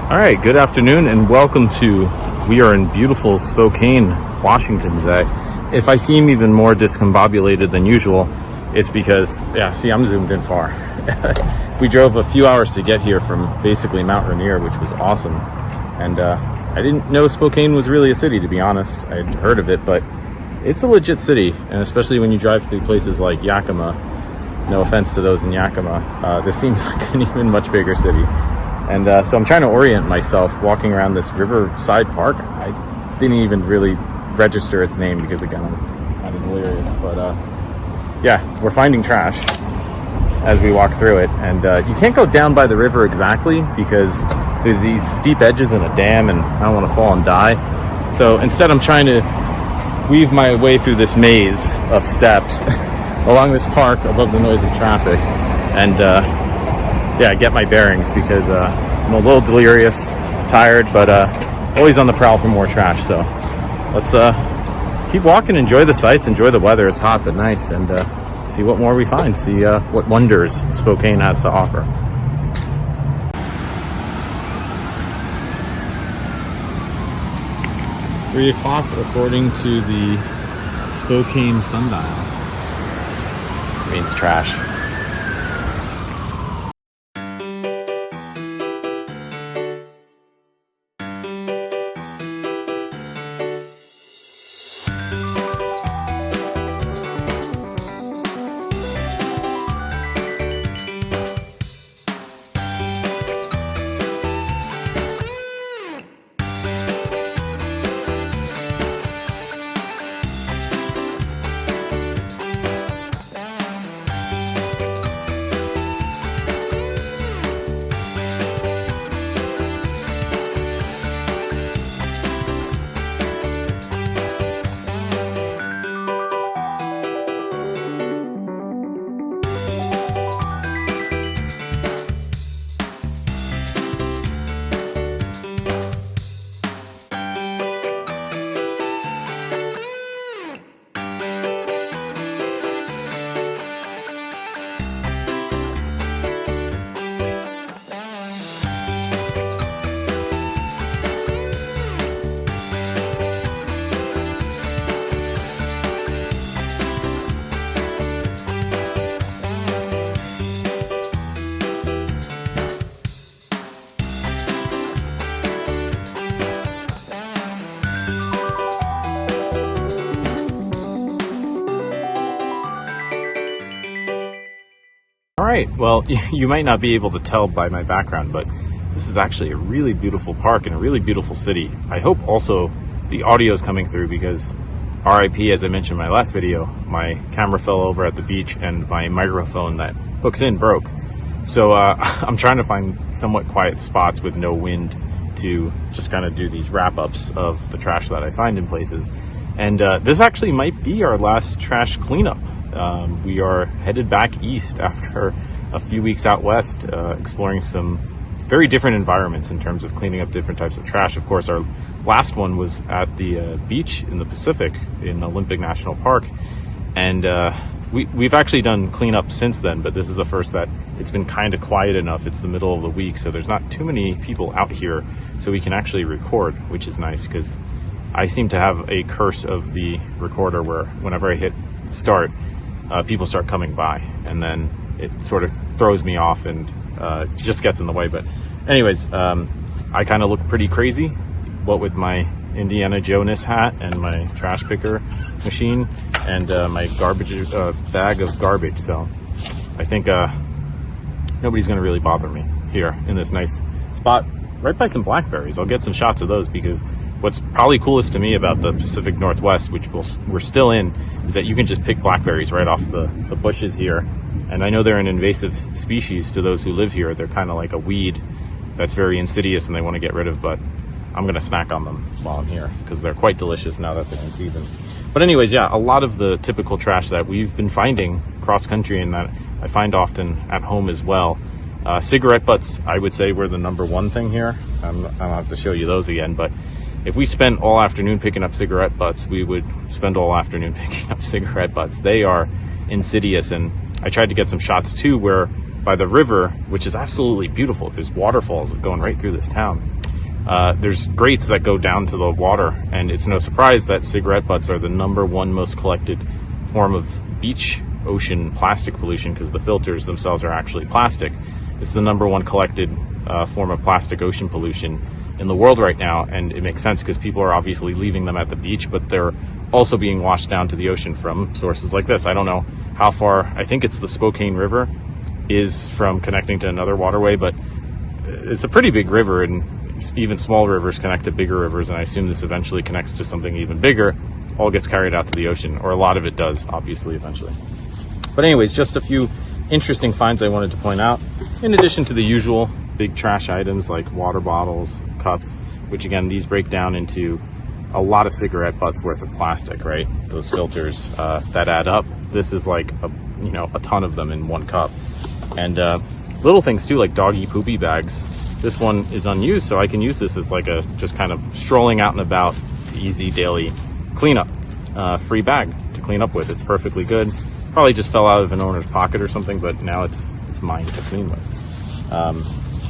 All right, good afternoon and welcome to, we are in beautiful Spokane, Washington today. If I seem even more discombobulated than usual, it's because, see, I'm zoomed in far. We drove a few hours to get here from basically Mount Rainier, which was awesome. And I didn't know Spokane was really a city, to be honest. I'd heard of it, but it's a legit city. And especially when you drive through places like Yakima, no offense to those in Yakima, this seems like an even much bigger city. And so I'm trying to orient myself walking around this Riverside Park. I didn't even really register its name because, again, I'm kind of delirious. But yeah, we're finding trash as we walk through it. And you can't go down by the river exactly because there's these steep edges and a dam, and I don't want to fall and die. So instead, I'm trying to weave my way through this maze of steps along this park above the noise of traffic. And get my bearings because I'm a little delirious, tired, but always on the prowl for more trash. So let's keep walking, enjoy the sights, enjoy the weather. It's hot but nice, and see what more we find, see what wonders Spokane has to offer. Three o'clock according to the Spokane sundial. It means trash. All right, well, you might not be able to tell by my background, but this is actually a really beautiful park and a really beautiful city. I hope also the audio is coming through because RIP, as I mentioned in my last video, my camera fell over at the beach and my microphone that hooks in broke. So I'm trying to find somewhat quiet spots with no wind to just kind of do these wrap-ups of the trash that I find in places. And this actually might be our last trash cleanup. We are headed back east after a few weeks out west, exploring some very different environments in terms of cleaning up different types of trash. Of course, our last one was at the beach in the Pacific in Olympic National Park. And we've actually done cleanup since then, but this is the first that it's been kind of quiet enough. It's the middle of the week, so there's not too many people out here, so we can actually record, which is nice because I seem to have a curse of the recorder where whenever I hit start, people start coming by, and then it sort of throws me off and just gets in the way. But anyways, I kind of look pretty crazy, what with my Indiana Jones hat and my trash picker machine and my garbage bag of garbage. So I think nobody's going to really bother me here in this nice spot right by some blackberries. I'll get some shots of those because what's probably coolest to me about the Pacific Northwest, which we're still in, is that you can just pick blackberries right off the bushes here. And I know they're an invasive species to those who live here. They're kind of like a weed that's very insidious and they want to get rid of, but I'm going to snack on them while I'm here because they're quite delicious now that they're in season. But anyways, yeah, a lot of the typical trash that we've been finding cross country and that I find often at home as well. Cigarette butts, I would say, were the number one thing here. I don't have to show you those again, but if we spent all afternoon picking up cigarette butts, we would spend all afternoon picking up cigarette butts. They are insidious, and I tried to get some shots too where by the river, which is absolutely beautiful. There's waterfalls going right through this town. There's grates that go down to the water, and it's no surprise that cigarette butts are the #1 most collected form of beach ocean plastic pollution, because the filters themselves are actually plastic. It's the #1 collected form of plastic ocean pollution in the world right now, and it makes sense because people are obviously leaving them at the beach, but they're also being washed down to the ocean from sources like this. I don't know how far, I think it's the Spokane River is from connecting to another waterway, but it's a pretty big river, and even small rivers connect to bigger rivers, and I assume this eventually connects to something even bigger. All gets carried out to the ocean, or a lot of it does, obviously, eventually. But anyways, just a few interesting finds I wanted to point out, in addition to the usual big trash items like water bottles, cups, which again, these break down into a lot of cigarette butts worth of plastic, right? Those filters that add up. This is like a ton of them in one cup. And little things too, like doggy poopy bags. This one is unused, so I can use this as like a just kind of strolling out and about, easy daily cleanup, free bag to clean up with. It's perfectly good. Probably just fell out of an owner's pocket or something, but now it's mine to clean with.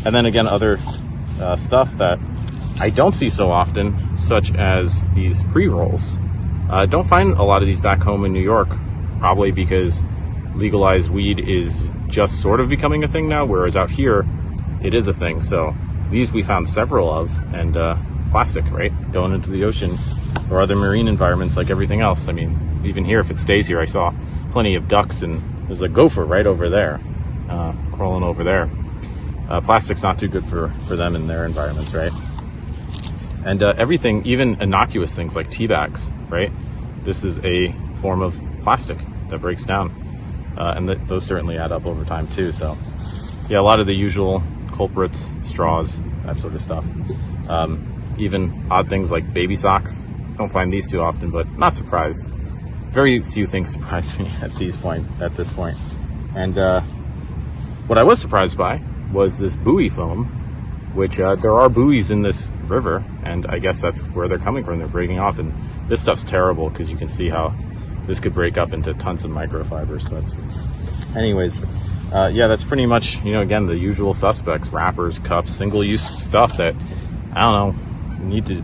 And then again, other stuff that I don't see so often, such as these pre-rolls. Don't find a lot of these back home in New York, probably because legalized weed is just sort of becoming a thing now, whereas out here it is a thing. So these we found several of, and plastic, right, going into the ocean or other marine environments like everything else. I mean, even here, if it stays here, I saw plenty of ducks, and there's a gopher right over there, crawling over there. Plastic's not too good for them in their environments, right? And everything, even innocuous things like tea bags, right? This is a form of plastic that breaks down, and those certainly add up over time too. So yeah, a lot of the usual culprits, straws, that sort of stuff. Even odd things like baby socks. Don't find these too often, but not surprised. Very few things surprise me at this point. And what I was surprised by was this buoy foam, which there are buoys in this river, and I guess that's where they're coming from. They're breaking off, and this stuff's terrible because you can see how this could break up into tons of microfibers. But anyways, yeah, that's pretty much, again, the usual suspects: wrappers, cups, single-use stuff that, I don't know, need to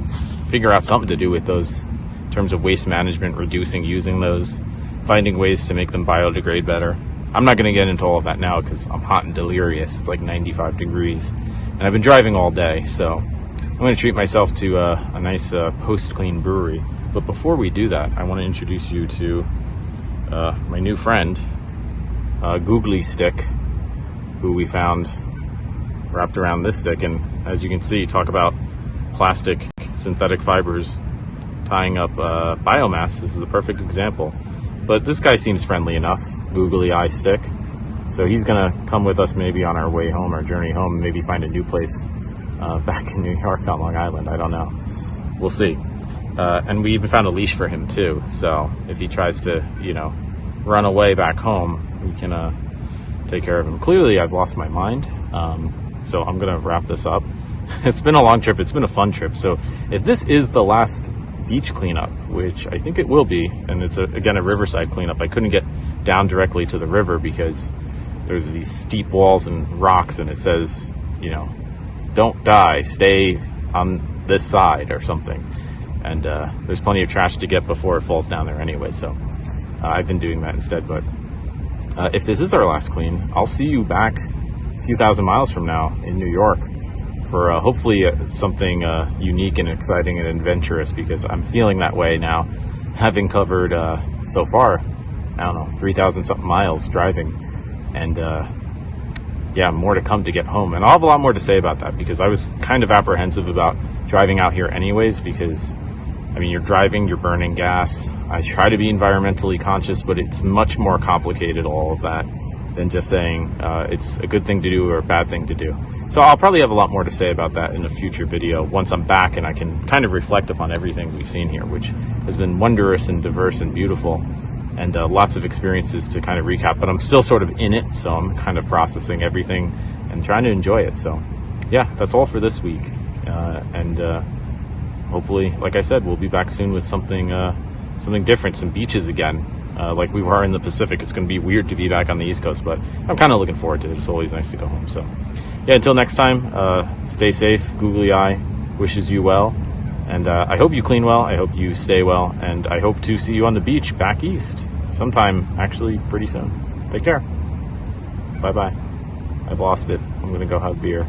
figure out something to do with those in terms of waste management, reducing using those, finding ways to make them biodegrade better. I'm not going to get into all of that now because I'm hot and delirious. It's like 95 degrees, and I've been driving all day, so I'm going to treat myself to a nice post-clean brewery. But before we do that, I want to introduce you to my new friend, Googly Stick, who we found wrapped around this stick. And as you can see, talk about plastic synthetic fibers tying up biomass. This is a perfect example. But this guy seems friendly enough, Googly Eye Stick. So he's gonna come with us maybe on our way home, our journey home, maybe find a new place back in New York on Long Island. I don't know. We'll see. And we even found a leash for him too. So if he tries to, run away back home, we can take care of him. Clearly, I've lost my mind. So I'm gonna wrap this up. It's been a long trip. It's been a fun trip. So if this is the last beach cleanup, which I think it will be, and it's again a riverside cleanup, I couldn't get down directly to the river because there's these steep walls and rocks, and it says, don't die, stay on this side or something. And there's plenty of trash to get before it falls down there anyway, so I've been doing that instead. But if this is our last clean, I'll see you back a few thousand miles from now in New York for hopefully something unique and exciting and adventurous, because I'm feeling that way now, having covered so far, 3,000 something miles driving, and yeah, more to come to get home. And I'll have a lot more to say about that, because I was kind of apprehensive about driving out here anyways, because you're driving, you're burning gas. I try to be environmentally conscious, but it's much more complicated, all of that, than just saying it's a good thing to do or a bad thing to do. So I'll probably have a lot more to say about that in a future video once I'm back and I can kind of reflect upon everything we've seen here, which has been wondrous and diverse and beautiful, and lots of experiences to kind of recap. But I'm still sort of in it, so I'm kind of processing everything and trying to enjoy it. So yeah, that's all for this week, and hopefully, like I said, we'll be back soon with something different, some beaches again. like we were in the Pacific. It's going to be weird to be back on the East Coast, but I'm kind of looking forward to it. It's always nice to go home. So yeah, until next time, stay safe. Googly eye wishes you well. And I hope you clean well. I hope you stay well. And I hope to see you on the beach back east sometime, actually pretty soon. Take care. Bye-bye. I've lost it. I'm going to go have beer.